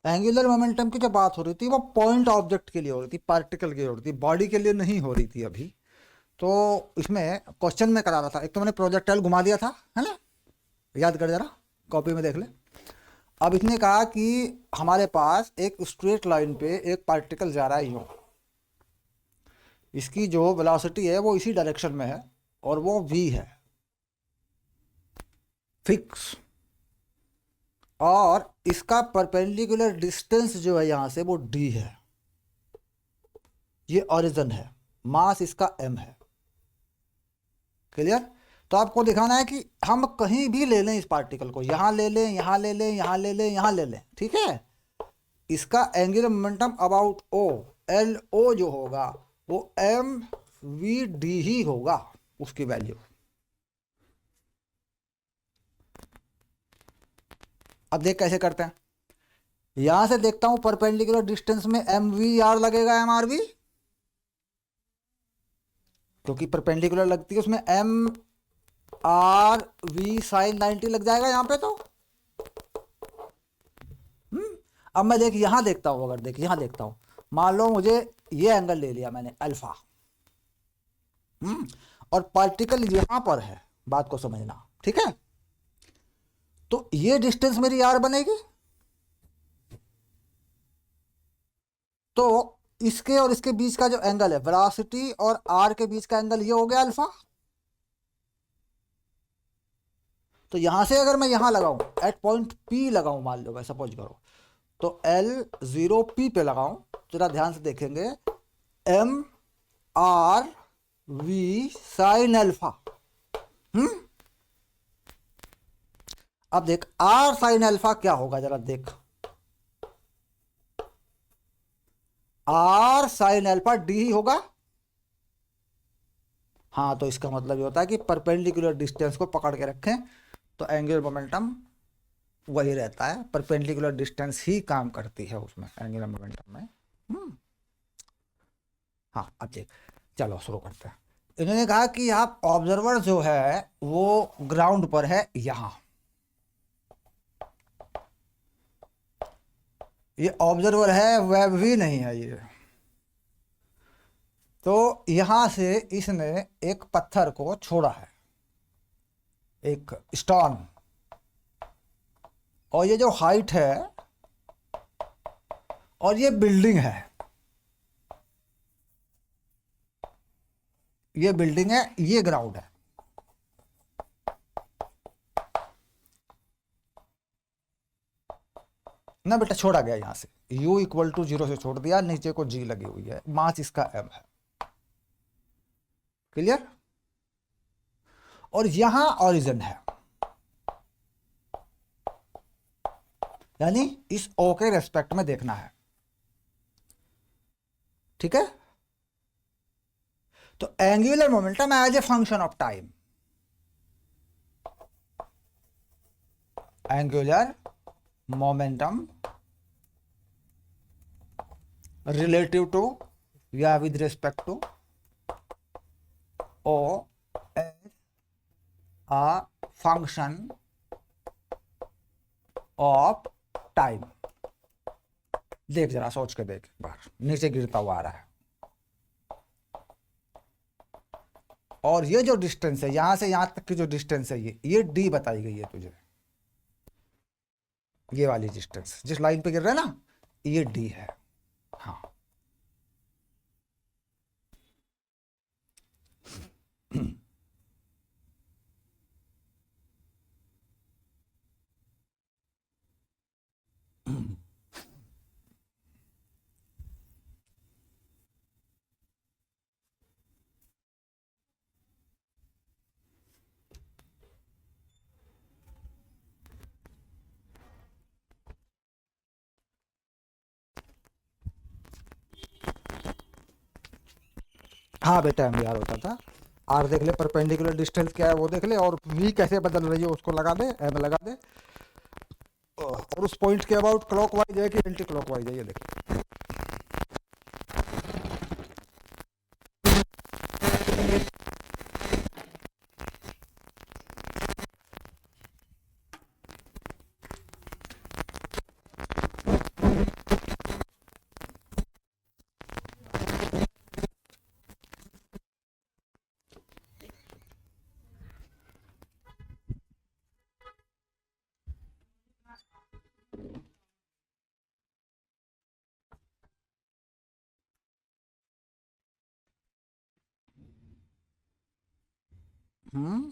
Angular momentum की जो बात हो रही थी वो पॉइंट ऑब्जेक्ट के लिए हो रही थी, पार्टिकल के लिए हो रही थी, बॉडी के लिए नहीं हो रही थी अभी। तो इसमें क्वेश्चन में करा रहा था, एक तो मैंने प्रोजेक्टाइल घुमा दिया था, है ना, याद कर जरा, कॉपी में देख ले। अब इसने कहा कि हमारे पास एक स्ट्रेट लाइन पे एक पार्टिकल जा रहा है यूं, इसकी जो वेलोसिटी है वो इसी डायरेक्शन में है और वो v है फिक्स, और इसका परपेंडिकुलर डिस्टेंस जो है यहाँ से वो d है, ये ओरिजिन है, मास इसका m है। क्लियर? तो आपको दिखाना है कि हम कहीं भी ले लें इस पार्टिकल को, यहाँ ले लें, यहाँ ले लें, यहाँ ले लें, यहाँ ले लें, ठीक है, इसका angular momentum about O, L O जो होगा वो एम वी डी ही होगा, उसकी वैल्यू। अब देख कैसे करते हैं, यहां से देखता हूं परपेंडिकुलर डिस्टेंस में एम वी आर लगेगा, एम आर वी, क्योंकि परपेंडिकुलर लगती है उसमें एम आर वी साइन 90 लग जाएगा यहां पे। तो अब मैं देख यहां देखता हूं, अगर देख यहां देखता हूं, मान लो मुझे ये एंगल ले लिया मैंने अल्फा, और पार्टिकल यहां पर है, बात को समझना, ठीक है। तो ये डिस्टेंस मेरी आर बनेगी, तो इसके और इसके बीच का जो एंगल है, वेलोसिटी और आर के बीच का एंगल, ये हो गया अल्फा। तो यहां से अगर मैं यहां लगाऊं, एट पॉइंट पी लगाऊं, मान लो मैं सपोज करो, तो एल 0 पी पे लगाऊं, जरा ध्यान से देखेंगे, M R V sine alpha. अब देख आर साइन अल्फा क्या होगा, जरा देख, आर साइन अल्फा डी ही होगा। हाँ, तो इसका मतलब ये होता है कि परपेंडिकुलर डिस्टेंस को पकड़ के रखें तो एंगुलर मोमेंटम वही रहता है, परपेंडिकुलर डिस्टेंस ही काम करती है उसमें, एंगुलर मोमेंटम में। हाँ, अब देख, चलो शुरू करते हैं। इन्होंने कहा कि आप ऑब्जर्वर जो है वो ग्राउंड पर है यहां, ये ऑब्जर्वर है, वेब भी नहीं है ये। तो यहां से इसने एक पत्थर को छोड़ा है, एक स्टोन, और ये जो हाइट है और ये बिल्डिंग है, ये बिल्डिंग है, ये ग्राउंड है। ना बेटा छोड़ा गया यहां से, u इक्वल टू 0 से छोड़ दिया, नीचे को g लगी हुई है, मास इसका m है। क्लियर? और यहां ओरिजिन है, यानी इस o के रेस्पेक्ट में देखना है, ठीक है। तो angular momentum as a function of time, angular momentum relative to या with respect to O as a function of time. देख जरा सोच के देख, एक बार नीचे गिरता हुआ आ रहा है, और ये जो डिस्टेंस है यहां से यहां तक की जो डिस्टेंस है ये डी बताई गई है तुझे, ये वाली डिस्टेंस जिस लाइन पे गिर रहा है ना, ये डी है। हाँ हाँ बेटा, एम यार होता था, आर देख ले, परपेंडिकुलर डिस्टेंस क्या है वो देख ले, और वी कैसे बदल रही है उसको लगा दे, एम लगा दे, और उस पॉइंट के अबाउट क्लॉकवाइज है कि एंटी क्लॉकवाइज है, ये देख। हम्म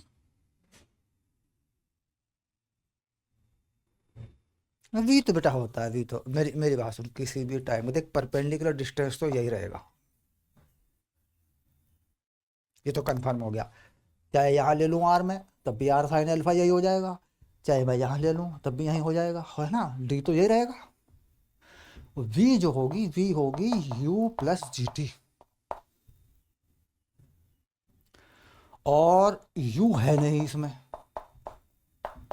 वी तो बेटा होता है, वी तो मेरी मेरी बात सुन, किसी भी टाइम में देख परपेंडिकुलर डिस्टेंस तो यही रहेगा, ये तो कंफर्म हो गया। चाहे यहाँ ले लूँ आर में, तब भी आर साइन अल्फा यही हो जाएगा, चाहे मैं यहाँ ले लूँ तब भी यही हो जाएगा, है ना, डी तो यही रहेगा। वी जो होगी, वी होगी यू प्लस जी टी, और यू है नहीं इसमें,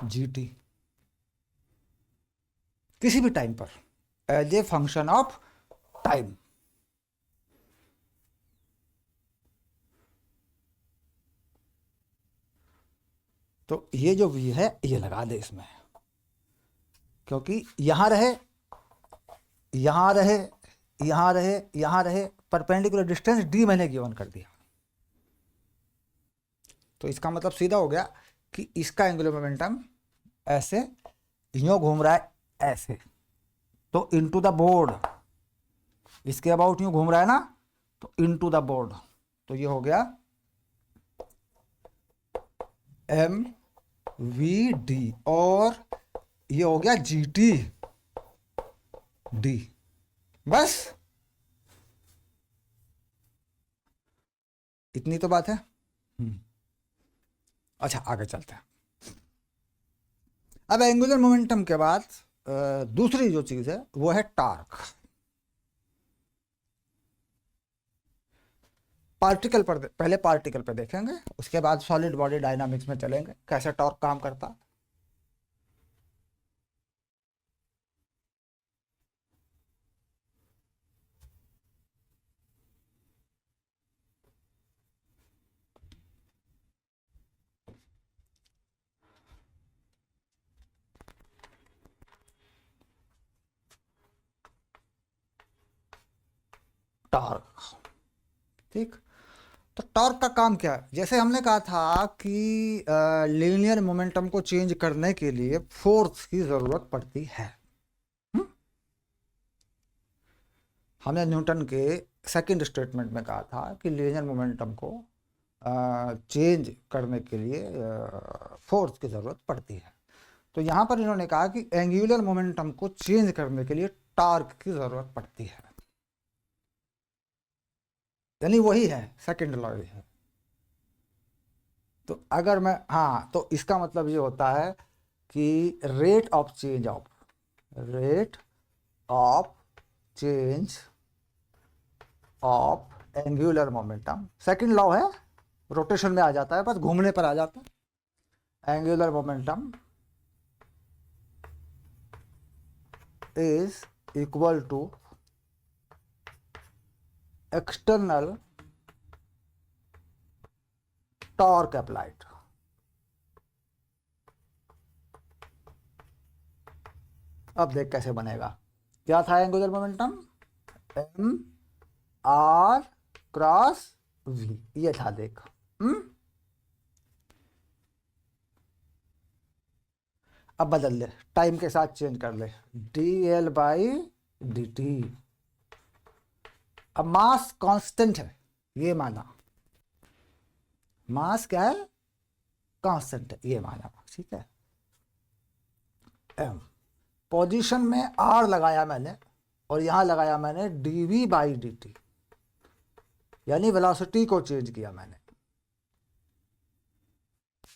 जी टी किसी भी टाइम पर as a function of time. तो ये जो वी है ये लगा दे इसमें, क्योंकि यहां रहे, यहां रहे, यहां रहे, यहां रहे, परपेंडिकुलर डिस्टेंस डी मैंने गिवन कर दिया। तो इसका मतलब सीधा हो गया कि इसका एंगुलर मोमेंटम ऐसे यूं घूम रहा है ऐसे, तो इनटू द बोर्ड, इसके अबाउट यूं घूम रहा है ना, तो इनटू द बोर्ड, तो ये हो गया एम वी डी, और ये हो गया जी टी डी, बस इतनी तो बात है। अच्छा आगे चलते हैं। अब एंगुलर मोमेंटम के बाद दूसरी जो चीज है वो है टॉर्क। पार्टिकल पर पहले पार्टिकल पे देखेंगे, उसके बाद सॉलिड बॉडी डायनामिक्स में चलेंगे कैसे टॉर्क काम करता है। टॉर्क, ठीक। तो टॉर्क का काम क्या है, जैसे हमने कहा था कि लीनियर मोमेंटम को चेंज करने के लिए फोर्स की जरूरत पड़ती है। हुँ? हमने न्यूटन के सेकंड स्टेटमेंट में कहा था कि लीनियर मोमेंटम को चेंज करने के लिए फोर्स की ज़रूरत पड़ती है। तो यहाँ पर इन्होंने कहा कि एंगुलर मोमेंटम को चेंज करने के लिए टॉर्क की ज़रूरत पड़ती है, यानी वही है सेकंड लॉ है। तो अगर मैं, हाँ, तो इसका मतलब ये होता है कि rate of change of angular momentum, second law है, रोटेशन में आ जाता है, बस घूमने पर आ जाता है। Angular momentum is equal to external torque applied. अब देख कैसे बनेगा, क्या था angular momentum, M R cross V, ये था देख। अब बदल ले, टाइम के साथ चेंज कर ले, D L by D T. अब मास कांस्टेंट है, ये माना, मास क्या है, कांस्टेंट है, ये माना, ठीक है। एम पोजीशन में आर लगाया मैंने, और यहां लगाया मैंने D V by D T, यानी वेलोसिटी को चेंज किया मैंने,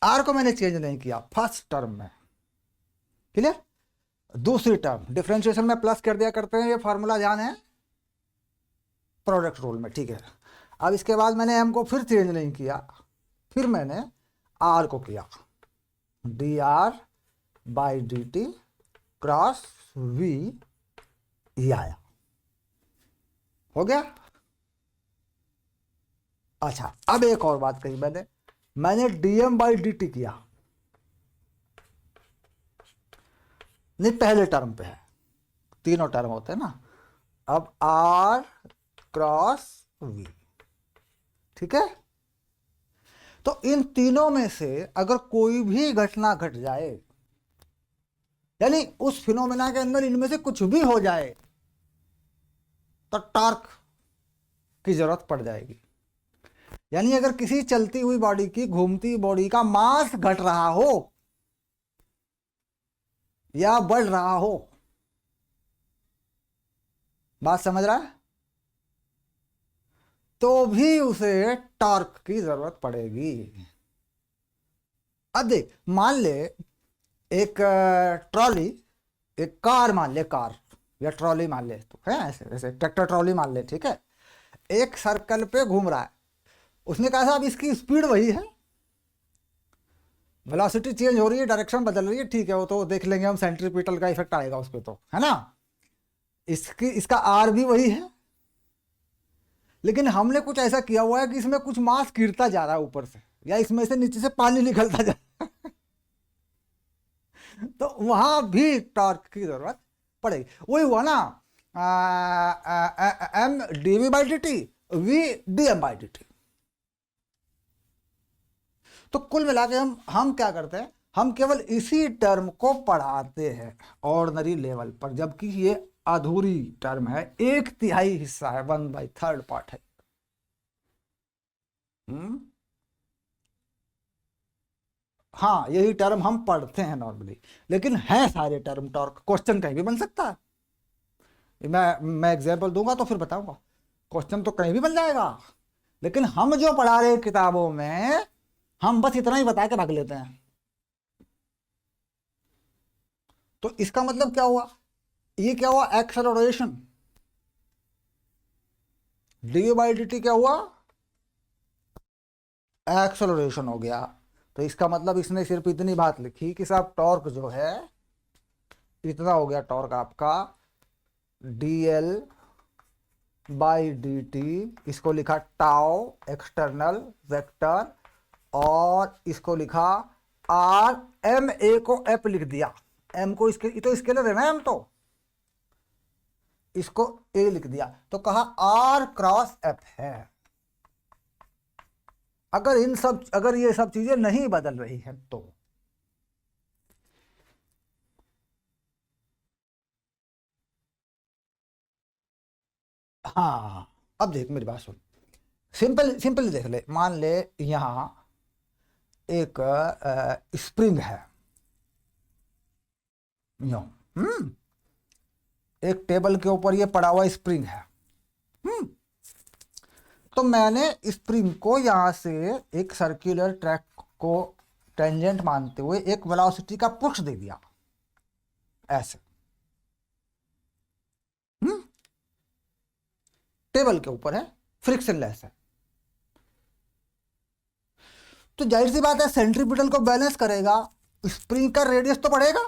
आर को मैंने चेंज नहीं किया फर्स्ट टर्म में, क्लियर। दूसरी टर्म डिफरेंशिएशन में प्लस कर दिया करते हैं, ये फार्मूला ध्यान है प्रोडक्ट रूल में, ठीक है। अब इसके बाद मैंने एम को फिर चेंज नहीं किया, फिर मैंने आर को किया, D R by D T cross V, ये आया, हो गया। अच्छा अब एक और बात कही मैंने डीएम बाई डी टी किया, नहीं पहले टर्म पे है, तीनों टर्म होते हैं ना। अब आर क्रॉस वी, ठीक है। तो इन तीनों में से अगर कोई भी घटना घट जाए, यानी उस फिनोमेना के अंदर इनमें से कुछ भी हो जाए, तो टॉर्क की जरूरत पड़ जाएगी। यानी अगर किसी चलती हुई बॉडी की, घूमती बॉडी का मास घट रहा हो या बढ़ रहा हो, बात समझ रहा है, तो भी उसे टॉर्क की जरूरत पड़ेगी। अब देख, मान ले एक ट्रॉली, एक कार मान ले, कार या ट्रॉली मान ले, तो है ऐसे ऐसे ट्रैक्टर ट्रॉली मान ले, ठीक है, एक सर्कल पे घूम रहा है। उसने कहा साहब इसकी स्पीड वही है, वेलोसिटी चेंज हो रही है, डायरेक्शन बदल रही है, ठीक है, वो तो देख लेंगे हम, सेंट्रीपिटल का इफेक्ट आएगा उस पर, तो है ना। इसकी इसका आर भी वही है, लेकिन हमने कुछ ऐसा किया हुआ है कि इसमें कुछ मास गिरता जा रहा है ऊपर से, या इसमें से नीचे से पानी निकलता जा रहा है तो वहां भी टॉर्क की जरूरत पड़ेगी। वही हुआ ना, M D V by D T, V D M by D T. तो कुल मिला के हम क्या करते हैं, हम केवल इसी टर्म को पढ़ाते हैं ऑर्डिनरी लेवल पर, जबकि ये अधूरी टर्म है, 1/3 हिस्सा है, 1/3 पार्ट है। हाँ, यही टर्म हम पढ़ते हैं नॉर्मली, लेकिन है सारे टर्म टॉर्क, क्वेश्चन कहीं भी बन सकता है। मैं एग्जांपल दूंगा तो फिर बताऊंगा, क्वेश्चन तो कहीं भी बन जाएगा, लेकिन हम जो पढ़ा रहे किताबों में, हम बस इतना ही बता के भाग लेते हैं। तो इसका मतलब क्या हुआ, ये क्या हुआ, acceleration, D by D T क्या हुआ, एक्सेलरेशन हो गया। तो इसका मतलब इसने सिर्फ इतनी बात लिखी कि साहब टॉर्क जो है इतना हो गया, टॉर्क आपका D L by D T, इसको लिखा टाओ एक्सटर्नल वेक्टर, और इसको लिखा आर, एम ए को एफ लिख दिया, एम को इसके, तो स्केलर है ना एम, तो इसको ए लिख दिया, तो कहा आर क्रॉस एफ है। अगर ये सब चीजें नहीं बदल रही हैं तो हाँ, अब देख मेरी बात सुन, सिंपल सिंपल देख ले, मान ले यहां एक स्प्रिंग है, यूं, एक टेबल के ऊपर ये पड़ा हुआ स्प्रिंग है, हम्म तो मैंने स्प्रिंग को यहां से एक सर्कुलर ट्रैक को टेंजेंट मानते हुए एक वेलोसिटी का पुश दे दिया, ऐसे, टेबल के ऊपर है, फ्रिक्शनलेस है, तो जाहिर सी बात है सेंट्रीपिटल को बैलेंस करेगा, स्प्रिंग का रेडियस तो बढ़ेगा,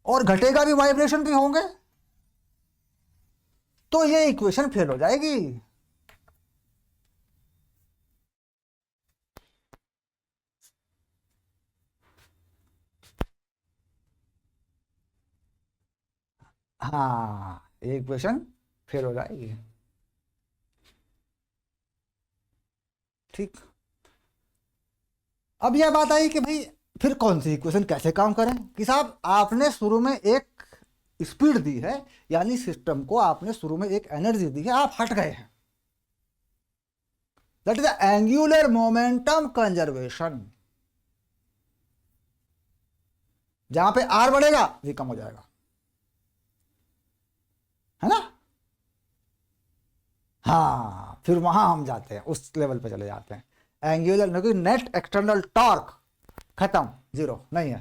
और घटेगा भी, वाइब्रेशन भी होंगे, तो ये इक्वेशन फेल हो जाएगी। हाँ, ये इक्वेशन फेल हो जाएगी, ठीक। अब यह बात आई कि भाई फिर कौन सी इक्वेशन कैसे काम करें, कि साहब आपने शुरू में एक स्पीड दी है, यानी सिस्टम को आपने शुरू में एक एनर्जी दी है, आप हट गए हैं, that is angular momentum conservation. जहां पे आर बढ़ेगा वी कम हो जाएगा, है ना। हाँ, फिर वहां हम जाते हैं, उस लेवल पे चले जाते हैं, एंगुलर नेट एक्सटर्नल टॉर्क खत्म, जीरो नहीं है,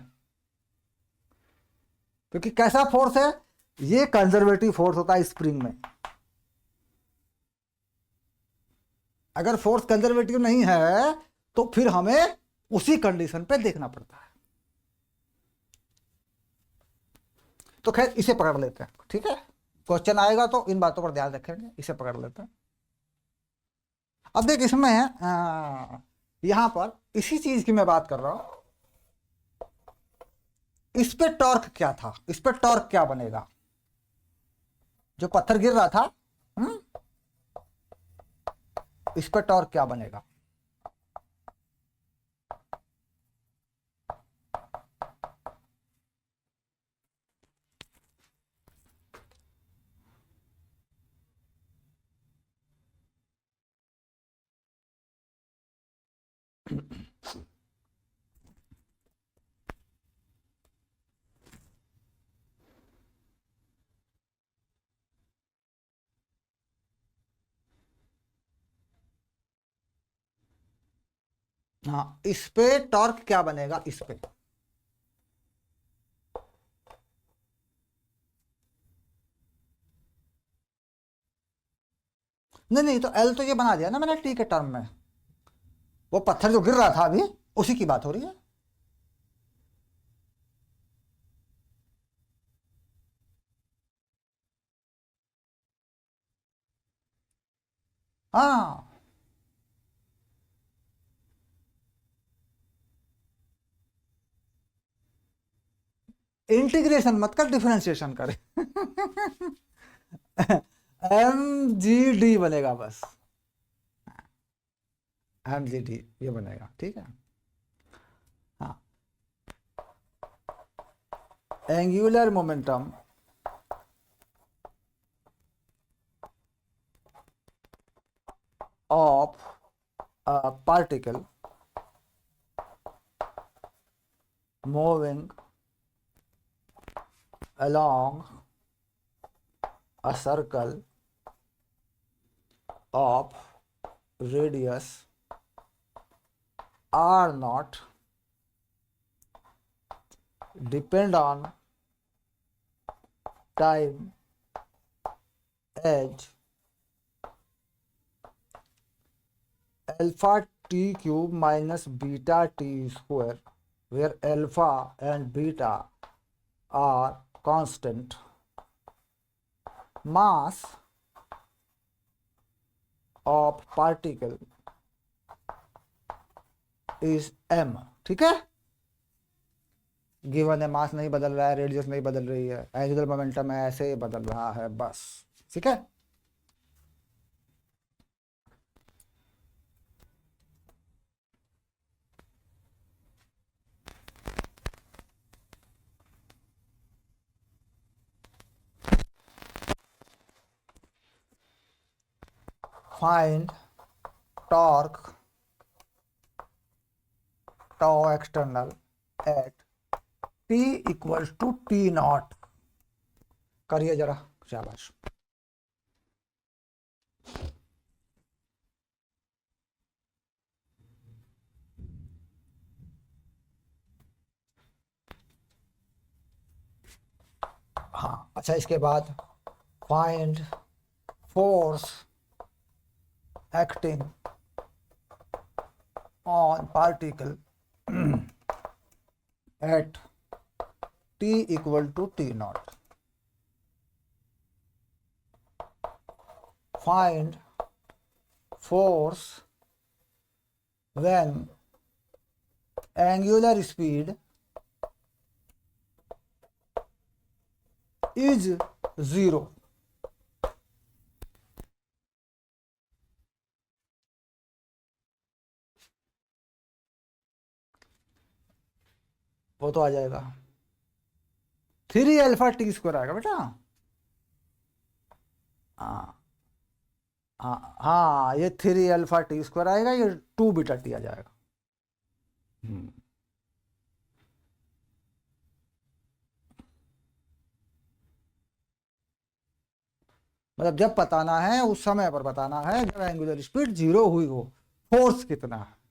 क्योंकि कैसा फोर्स है, ये कंजर्वेटिव फोर्स होता है स्प्रिंग में। अगर फोर्स कंजर्वेटिव नहीं है तो फिर हमें उसी कंडीशन पे देखना पड़ता है। तो खैर इसे पकड़ लेते हैं, ठीक है, क्वेश्चन आएगा तो इन बातों पर ध्यान रखेंगे, इसे पकड़ लेते हैं। अब देख, इसमें यहां पर इसी चीज की मैं बात कर रहा हूं, इस पे टॉर्क क्या था, इस पे टॉर्क क्या बनेगा, जो पत्थर गिर रहा था, हम्म इस पे टॉर्क क्या बनेगा। हाँ, इस पे टॉर्क क्या बनेगा इस पे? नहीं नहीं, तो एल तो ये बना दिया ना मैंने टी के टर्म में। वो पत्थर जो गिर रहा था अभी, उसी की बात हो रही है। हाँ, इंटीग्रेशन मत कर, डिफरेंशिएशन कर। एम जी डी बनेगा बस। एम जी डी ये बनेगा, ठीक है। हाँ, angular momentum of a particle moving along a circle of radius r naught depend on time as alpha t cube minus beta t square, where alpha and beta are constant. Mass of particle is m, ठीक है। Given है, मास नहीं बदल रहा है, radius नहीं बदल रही है, एंगुलर मोमेंटम है ऐसे ही बदल रहा है बस, ठीक है। Find torque tau external at t equals to t not. करिए जरा, शाबाश। हाँ अच्छा, इसके बाद find force acting on particle at t equal to t not. Find force when angular speed is 0। वो तो आ जाएगा, 3 अल्फा t स्क्वायर आएगा बेटा। हाँ हाँ हाँ, ये 3 अल्फा t स्क्वायर आएगा, ये 2 बीटा t आ जाएगा। हम्म। मतलब जब बताना है उस समय पर बताना है जब एंगुलर स्पीड 0 हुई हो, फोर्स कितना है।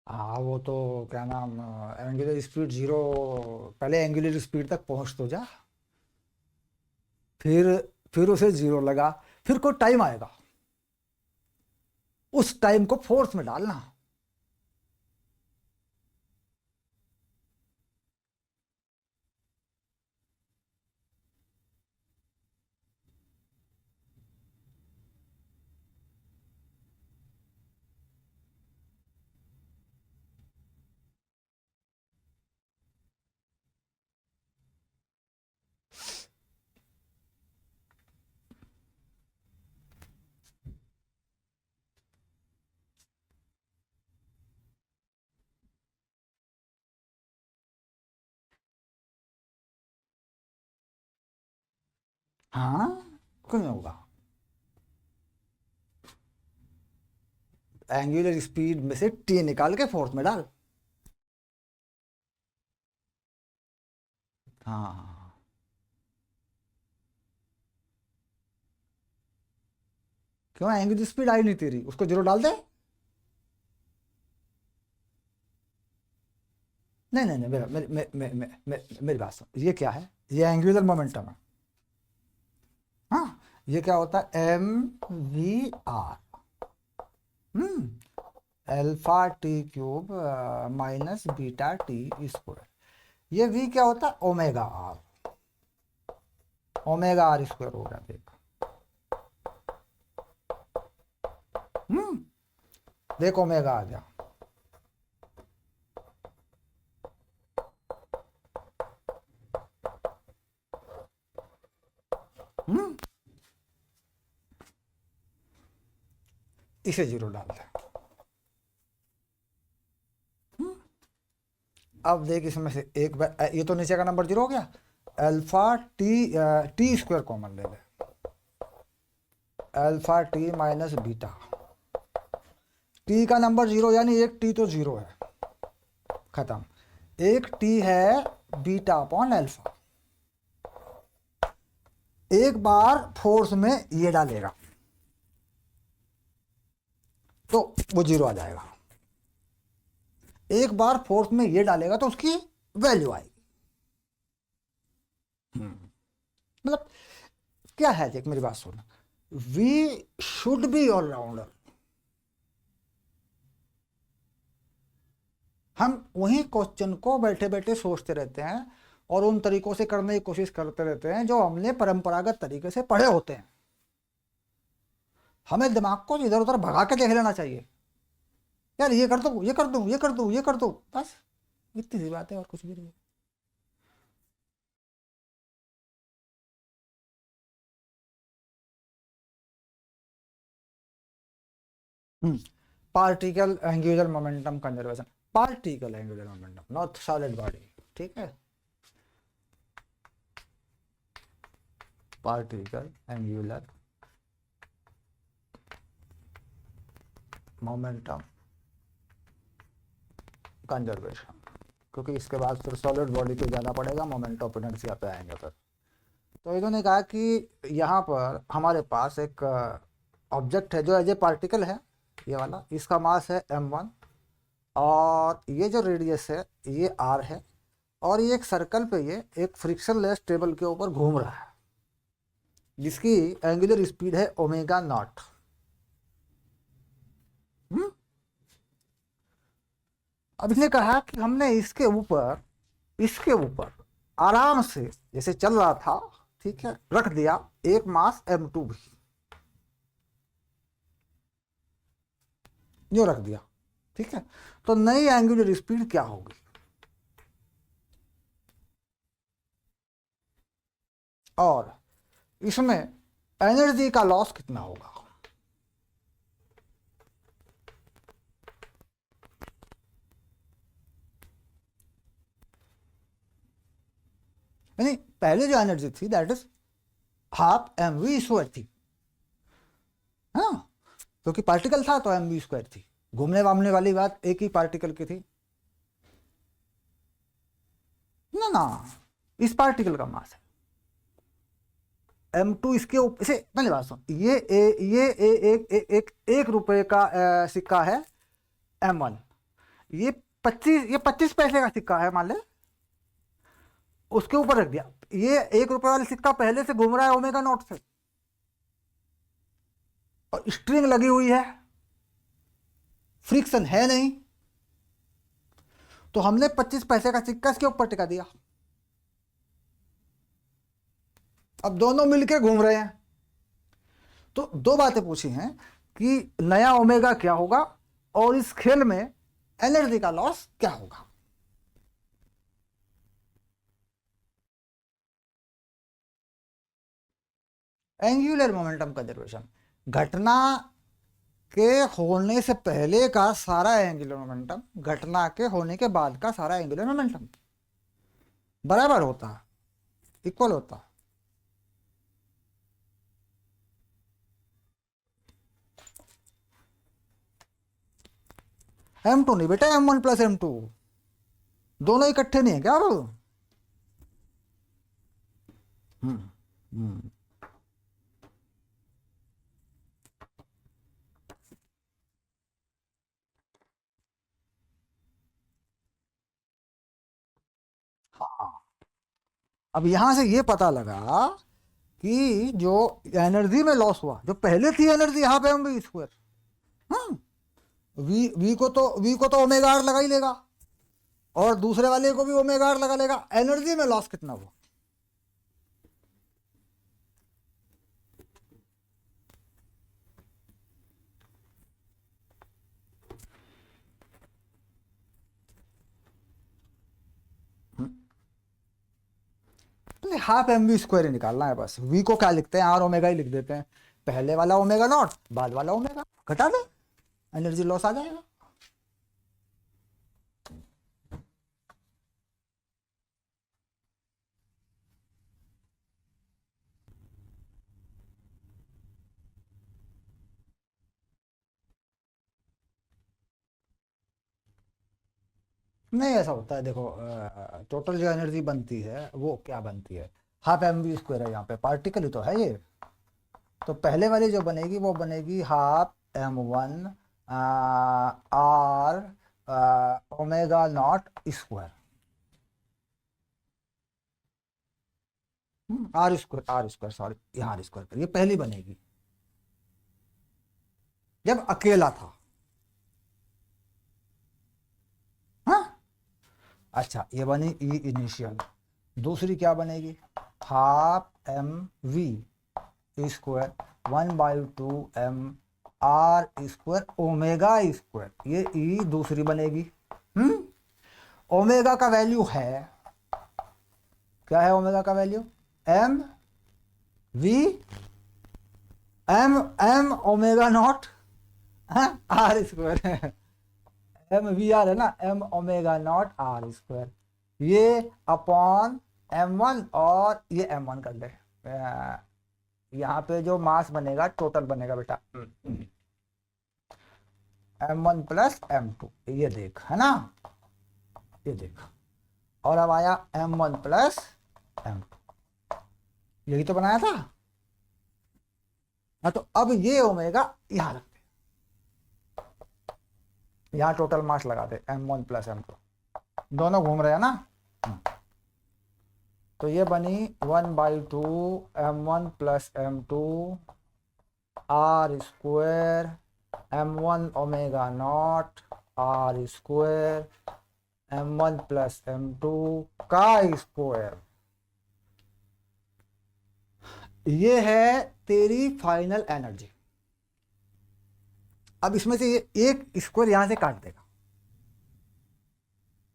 हाँ वो तो क्या नाम, एंगुलर स्पीड 0, पहले एंगुलर स्पीड तक पहुंच तो जा, फिर फिर उसे 0 लगा, फिर कोई टाइम आएगा, उस टाइम को फोर्स में डालना। हाँ, क्यों नहीं होगा? एंगुलर स्पीड में से टी निकाल के फोर्स में डाल। हाँ, क्यों? एंगुलर स्पीड आई नहीं तेरी, उसको जीरो डाल दे। नहीं नहीं नहीं, मेरी बात सुन, ये क्या है? ये एंगुलर मोमेंटम है। हाँ, ये क्या होता है? MVR, alpha T cube minus beta T square. ये V क्या होता है? Omega R. Omega R square हो गया, देख। हम्म देख, ओमेगा आ गया। हम्म इसे जीरो डाल दे। हम्म, अब देख, इसमें से एक ये तो नीचे का नंबर जीरो हो गया। अल्फा टी स्क्वायर कॉमन ले ले। Alpha T minus beta. T का नंबर जीरो, यानी एक टी तो जीरो है, खत्म। एक टी है बीटा अपॉन अल्फा। एक बार फोर्स में ये डालेगा तो वो जीरो आ जाएगा। एक बार फोर्स में ये डालेगा तो उसकी वैल्यू आएगी। मतलब क्या है, देख मेरी बात सुन। We should be allrounder. हम वही क्वेश्चन को बैठे बैठे सोचते रहते हैं और उन तरीकों से करने की कोशिश करते रहते हैं जो हमने परंपरागत तरीके से पढ़े होते हैं। हमें दिमाग को इधर उधर भगा के देख लेना चाहिए। यार ये कर दो, ये कर दो, ये कर दो, ये कर दो, बस इतनी सी बात है, और कुछ भी नहीं है। Particle angular momentum conservation. Particle angular momentum, not solid body. ठीक है, पार्टिकल एंगुलर मोमेंटम कंजर्वेशन, क्योंकि इसके बाद फिर सॉलिड बॉडी पे जाना पड़ेगा, मोमेंट ऑफ इनर्शिया पे आएंगे फिर। तो इन्होंने कहा कि यहाँ पर हमारे पास एक ऑब्जेक्ट है जो एज ए पार्टिकल है, ये वाला। इसका मास है m1, और ये जो रेडियस है ये r है, और ये एक सर्कल पे ये एक फ्रिक्शनलेस टेबल के ऊपर घूम रहा है, जिसकी एंगुलर स्पीड है ओमेगा नॉट। अब इसने कहा कि हमने इसके ऊपर आराम से जैसे चल रहा था, ठीक है, रख दिया एक मास m2 भी, जो रख दिया, ठीक है। तो नई एंगुलर स्पीड क्या होगी? और इसमें एनर्जी का लॉस कितना होगा? यानी पहले जो एनर्जी थी दैट इज हाफ mv² थी, हाँ, क्योंकि पार्टिकल था तो mv² थी। घूमने वामने वाली बात एक ही पार्टिकल की थी ना। ना, इस पार्टिकल का मास है m2। इसके ऊपर इसे पहले बात सुन, एक रुपए का सिक्का है m1। ये 25 पैसे का सिक्का है, मान ले। उसके ऊपर रख दिया, ये 1 रुपए वाला सिक्का पहले से घूम रहा है ओमेगा नॉट से, और स्ट्रिंग लगी हुई है, फ्रिक्शन है नहीं, तो हमने 25 पैसे का सिक्का इसके ऊपर टिका दिया। अब दोनों मिलके घूम रहे हैं, तो दो बातें पूछी हैं कि नया ओमेगा क्या होगा और इस खेल में एनर्जी का लॉस क्या होगा। एंगुलर मोमेंटम कंजर्वेशन, घटना के होने से पहले का सारा एंगुलर मोमेंटम, घटना के होने के बाद का सारा एंगुलर मोमेंटम बराबर होता है, इक्वल होता है। M2 नहीं बेटा, M1 + M2, दोनों इकट्ठे नहीं है क्या वो? हम्म हम्म। हाँ, अब यहां से ये पता लगा कि जो एनर्जी में लॉस हुआ, जो पहले थी एनर्जी यहाँ पे हम स्क्वायर, हाँ, वी को तो ओमेगा आर लगा ही लेगा, और दूसरे वाले को भी ओमेगा आर लगा लेगा, एनर्जी में लॉस कितना हुआ? तो हाफ एम वी स्क्वायर ही निकालना है बस। वी को क्या लिखते हैं, आर ओमेगा ही लिख देते हैं, पहले वाला ओमेगा नॉट, बाद वाला ओमेगा, घटा दे, एनर्जी लॉस आ जाएगा। नहीं, ऐसा होता है देखो, टोटल जो एनर्जी बनती है वो क्या बनती है, हाफ एम वी स्क्वायर है, यहाँ पे पार्टिकल ही तो है ये। तो पहले वाली जो बनेगी वो बनेगी half M1 R omega not square, R square sorry, यहाँ आर स्क्वायर, ये पहली बनेगी जब अकेला था। हाँ, अच्छा, ये बनी ई इनिशियल। दूसरी क्या बनेगी, half M V square 1/2 M R square omega square, ये ई दूसरी बनेगी। हम्म, ओमेगा का वैल्यू है, क्या है ओमेगा का value, M V, M M omega not R square, M V R है ना, M omega not R square, ये अपॉन M1, और ये M1 कर ले। यहाँ पे जो मास बनेगा टोटल बनेगा बेटा M1 + M2, ये देख है ना, ये देख, और अब आया M1 + M2, यही तो बनाया था। हाँ, तो अब ये ओमेगा यहाँ रखते, यहाँ टोटल मास लगा दे M1 + M2, दोनों घूम रहे हैं ना। तो ये बनी 1/2 M1 + M2 R square M1 omega not R square M1 + M2 का स्क्वायर। ये है तेरी फाइनल एनर्जी। अब इसमें से ये एक स्क्वायर यहां से काट देगा,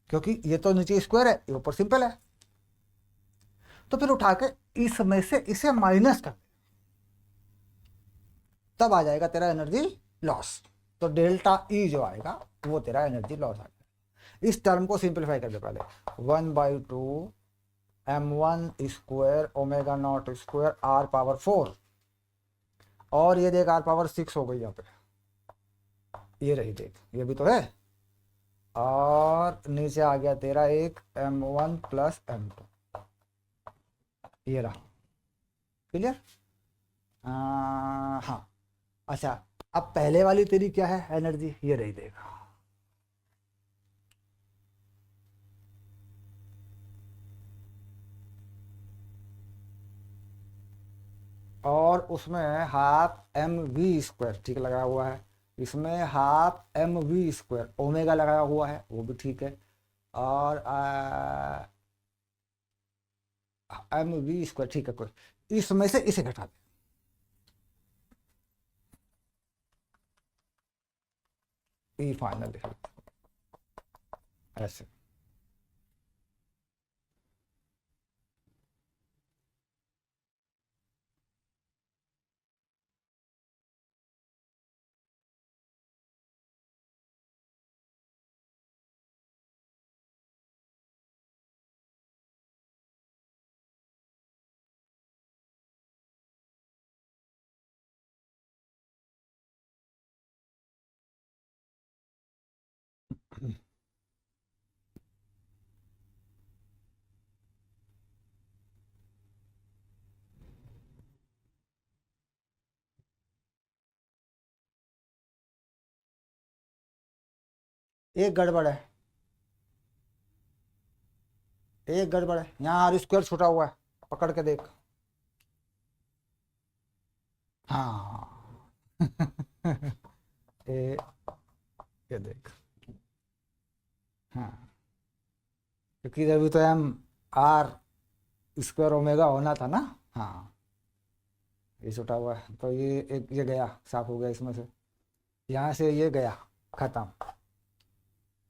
क्योंकि ये तो नीचे स्क्वायर है, ये ऊपर सिंपल है, तो फिर उठा के इसमें से इसे माइनस कर दे, तब आ जाएगा तेरा एनर्जी लॉस। तो डेल्टा ई जो आएगा वो तेरा एनर्जी लॉस आ जाएगा। इस टर्म को सिंप्लीफाई कर दे पहले, 1/2 M1 square omega not square R⁴, और ये देख R⁴ हो गई यहाँ पे, ये रही देख, ये भी तो है, और नीचे आ गया तेरा एक M1 + M2, ये रहा, क्लियर। हाँ, अच्छा, अब पहले वाली तेरी क्या है एनर्जी, ये रही देख, और उसमें हाफ एम वी स्क्वायर ठीक लगा हुआ है, इसमें half M V square omega लगाया हुआ है, वो भी ठीक है, और एम वी स्क्वायर ठीक है, कोई इसमें से इसे घटा दे, ई फाइनल ऐसे। एक गड़बड़ है, एक गड़बड़ है, यहाँ आर स्क्वायर छुटा हुआ है, पकड़ के देख। हाँ ए, ये देख। हाँ, क्योंकि अभी तो एम आर स्क्वायर ओमेगा होना था ना। हाँ, ये छुटा हुआ है तो ये एक ये गया, साफ हो गया इसमें से, यहाँ से ये गया, खत्म।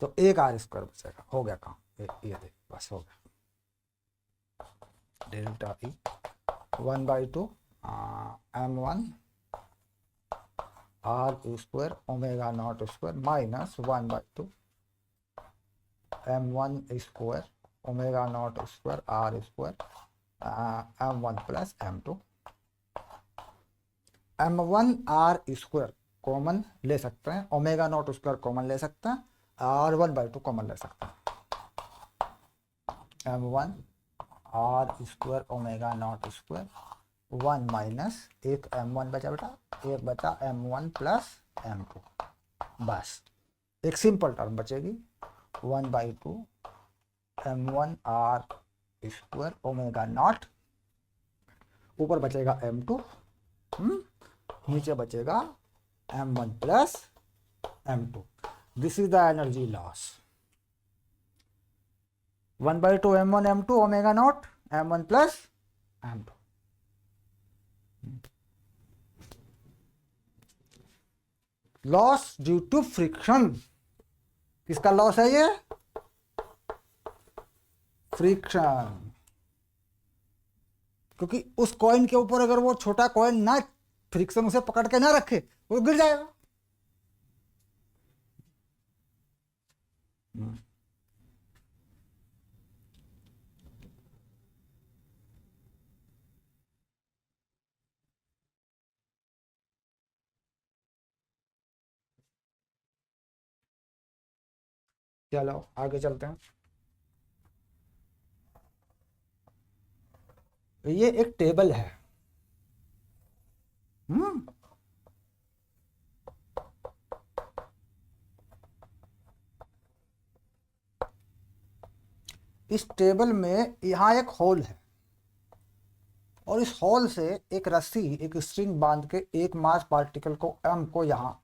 तो एक आर स्क्वायर बचेगा, हो गया काम। ये देख, बस हो गया। Delta E 1/2 m1 R square omega not square minus 1/2 m1 square omega not square R square m1 plus m2। m1 R square common ले सकते हैं, ओमेगा नॉट स्क्वायर कॉमन ले सकते हैं, और 1/2 कॉमन ले सकते हैं। m1 R square omega not square 1 minus एक m1 बचा बेटा, एक बचा m1 प्लस m2। बस एक सिंपल टर्म बचेगी 1/2 m1 R square omega not, ऊपर बचेगा m2, नीचे बचेगा m1 plus m2। This is the energy loss. 1/2 m1 m2 omega not m1 plus m2। Loss due to friction. किसका लॉस है ये? फ्रिक्शन। क्योंकि उस कॉइन के ऊपर अगर वो छोटा कॉइन ना, फ्रिक्शन उसे पकड़ के ना रखे, वो गिर जाएगा। चलो आगे चलते हैं। ये एक टेबल है। हम्म इस टेबल में यहाँ एक होल है, और इस होल से एक रस्सी, एक स्ट्रिंग बांध के एक मास पार्टिकल को एम को यहाँ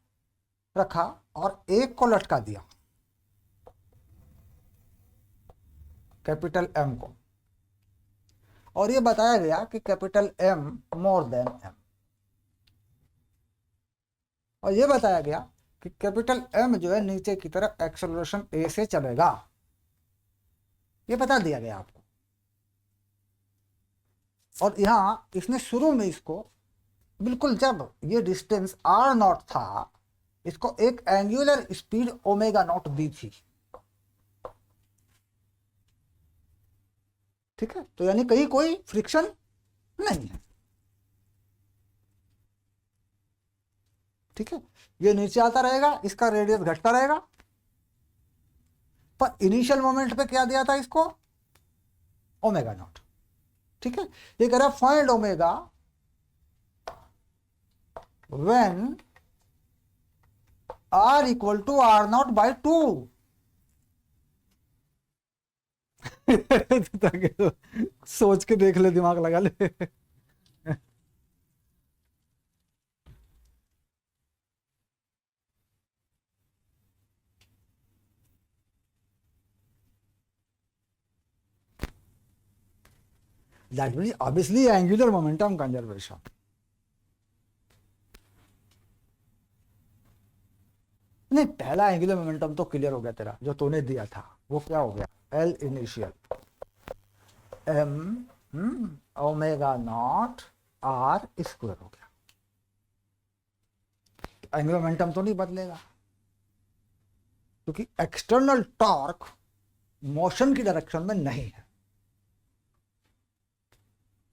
रखा और एक को लटका दिया, कैपिटल एम को। और ये बताया गया कि capital M more than M. और ये बताया गया कि कैपिटल एम जो है नीचे की तरफ एक्सेलरेशन ए से चलेगा। ये बता दिया गया आपको। और यहां इसने शुरू में इसको बिल्कुल, जब ये डिस्टेंस आर नॉट था, इसको एक angular speed omega not the थी। ठीक है, तो यानी कहीं कोई फ्रिक्शन नहीं है। ठीक है, ये नीचे आता रहेगा, इसका रेडियस घटता रहेगा। पर इनिशियल मोमेंट पे क्या दिया था इसको? Omega not. ठीक है, ये कह रहा find omega when R equal to R not by 2। सोच के देख ले, दिमाग लगा ले। That means obviously angular momentum conservation. नहीं, पहला एंगुलर मोमेंटम तो क्लियर हो गया तेरा, जो तूने दिया था वो क्या हो गया? L initial M omega not R square हो गया। एंगुलर मोमेंटम तो नहीं बदलेगा, क्योंकि एक्सटर्नल टॉर्क मोशन की डायरेक्शन में नहीं है।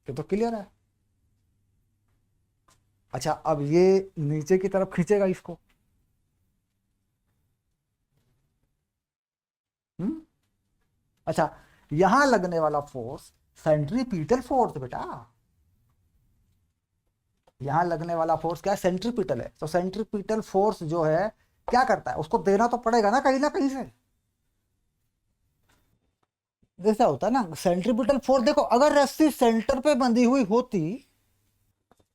ये तो क्लियर है। अच्छा, अब ये नीचे की तरफ खींचेगा इसको, हम्म। अच्छा, यहां लगने वाला फोर्स सेंट्रीपिटल फोर्स बेटा, यहां लगने वाला फोर्स क्या है? सेंट्रीपिटल है। तो सेंट्रीपिटल फोर्स जो है क्या करता है, उसको देना तो पड़ेगा ना कहीं से। जैसा होता है ना सेंट्रीपिटल फोर्स, देखो अगर रस्सी सेंटर पे बंधी हुई होती,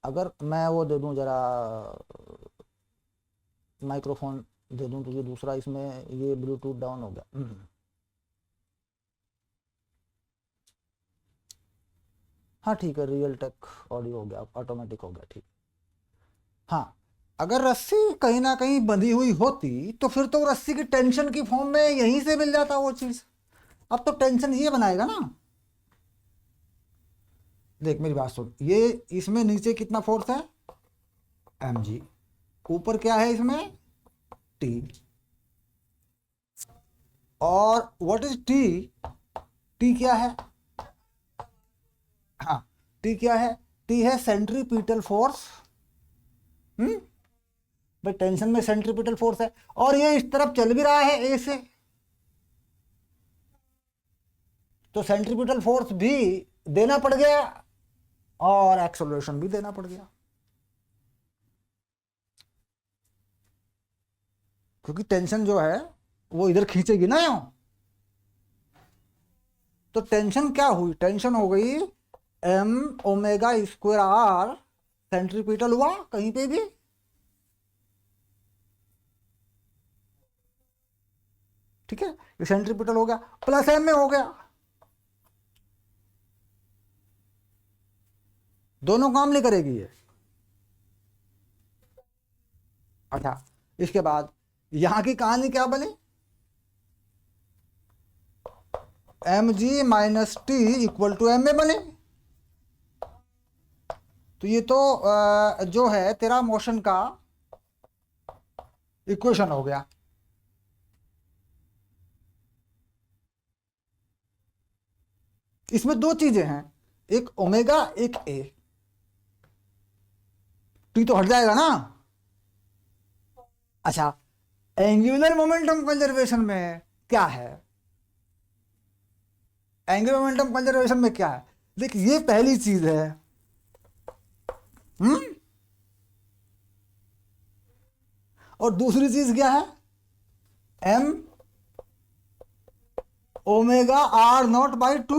अगर मैं वो दे दूं जरा माइक्रोफोन दे दूं तुझे दूसरा, इसमें ये ब्लूटूथ डाउन हो गया। हाँ ठीक है, रियल टेक ऑडियो हो गया, ऑटोमेटिक हो गया, ठीक। हाँ, अगर रस्सी कहीं ना कहीं बंधी हुई होती तो फिर तो रस्सी की टेंशन की फॉर्म में यहीं से मिल जाता वो चीज। अब तो टेंशन ये बनाएगा ना, देख मेरी बात सुन, ये इसमें नीचे कितना फोर्स है? mg। ऊपर क्या है इसमें? t। और व्हाट इज t? t क्या है? हाँ, t क्या है? t है सेंट्रीपिटल फोर्स। हम्म। भाई टेंशन में सेंट्रीपिटल फोर्स है, और ये इस तरफ चल भी रहा है ए से, तो सेंट्रीपिटल फोर्स भी देना पड़ गया और एक्सेलरेशन भी देना पड़ गया, क्योंकि टेंशन जो है वो इधर खींचेगी ना यूं। तो टेंशन क्या हुई? टेंशन हो गई M omega square R, centripetal हुआ कहीं पे भी, ठीक है, ये सेंट्रीपिटल हो गया, प्लस एम में हो गया, दोनों काम नहीं करेगी ये। अच्छा, इसके बाद यहां की कहानी क्या बनी? M G minus T equal to M में बने। तो ये तो जो है तेरा मोशन का इक्वेशन हो गया। इसमें दो चीजें हैं, एक ओमेगा एक ए, टी तो हट जाएगा ना। अच्छा, एंगुलर मोमेंटम कंजर्वेशन में क्या है? एंगुलर मोमेंटम कंजर्वेशन में क्या है? देख ये पहली चीज है। हम्म। और दूसरी चीज क्या है? M omega R not by two.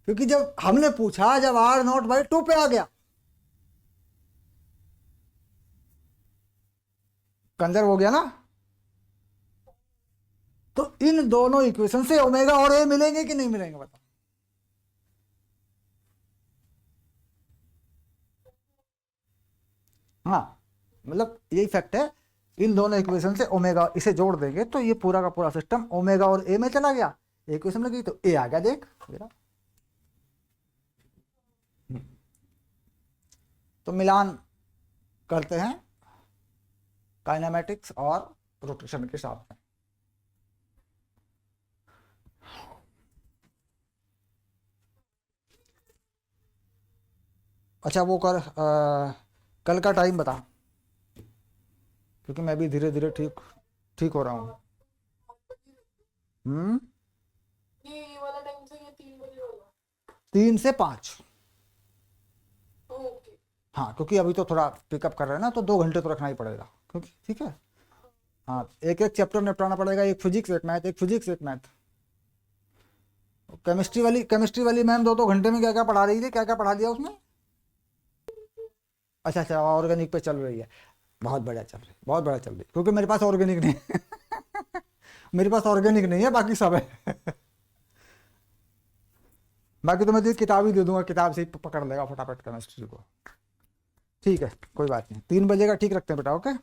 क्योंकि जब हमने पूछा, जब आर नॉट बाई टू पे आ गया, कंजर्व हो गया ना। तो इन दोनों इक्वेशन से ओमेगा और ए मिलेंगे कि नहीं मिलेंगे बताओ? हाँ, मतलब यही फैक्ट है, इन दोनों इक्वेशन से ओमेगा इसे जोड़ देंगे तो ये पूरा का पूरा सिस्टम ओमेगा और ए में चला गया, इक्वेशन लगी तो ए आ गया, देख मेरा। तो मिलान करते हैं काइनेमेटिक्स और रोटेशन के साथ में। अच्छा वो कर, कल का टाइम बता, क्योंकि मैं भी धीरे धीरे ठीक ठीक हो रहा हूँ। हम्म। ये वाला टाइम से ये 3 बजे वाला। 3 से 5। ओके। हाँ, क्योंकि अभी तो थोड़ा पिकअप कर रहे हैं ना, तो 2 घंटे तो रखना ही पड़ेगा, क्योंकि ठीक है। हाँ, एक एक चैप्टर निपटाना पड़ेगा, एक फिजिक्स एक मैथ, एक फिजिक्स एक मैथ। केमिस्ट्री वाली मैम 2-2 घंटे में क्या क्या पढ़ा रही थी, क्या क्या पढ़ा दिया उसने? अच्छा अच्छा, ऑर्गेनिक पे चल रही है, बहुत बढ़िया चल रही है, बहुत बढ़िया चल रही है, क्योंकि मेरे पास ऑर्गेनिक नहीं है मेरे पास ऑर्गेनिक नहीं है, बाकी सब है बाकी तो मैं तुझे किताब ही दे दूंगा, किताब से ही पकड़ लेगा फटाफट केमिस्ट्री को। ठीक है, कोई बात नहीं, 3 बजे का ठीक रखते हैं बेटा, ओके।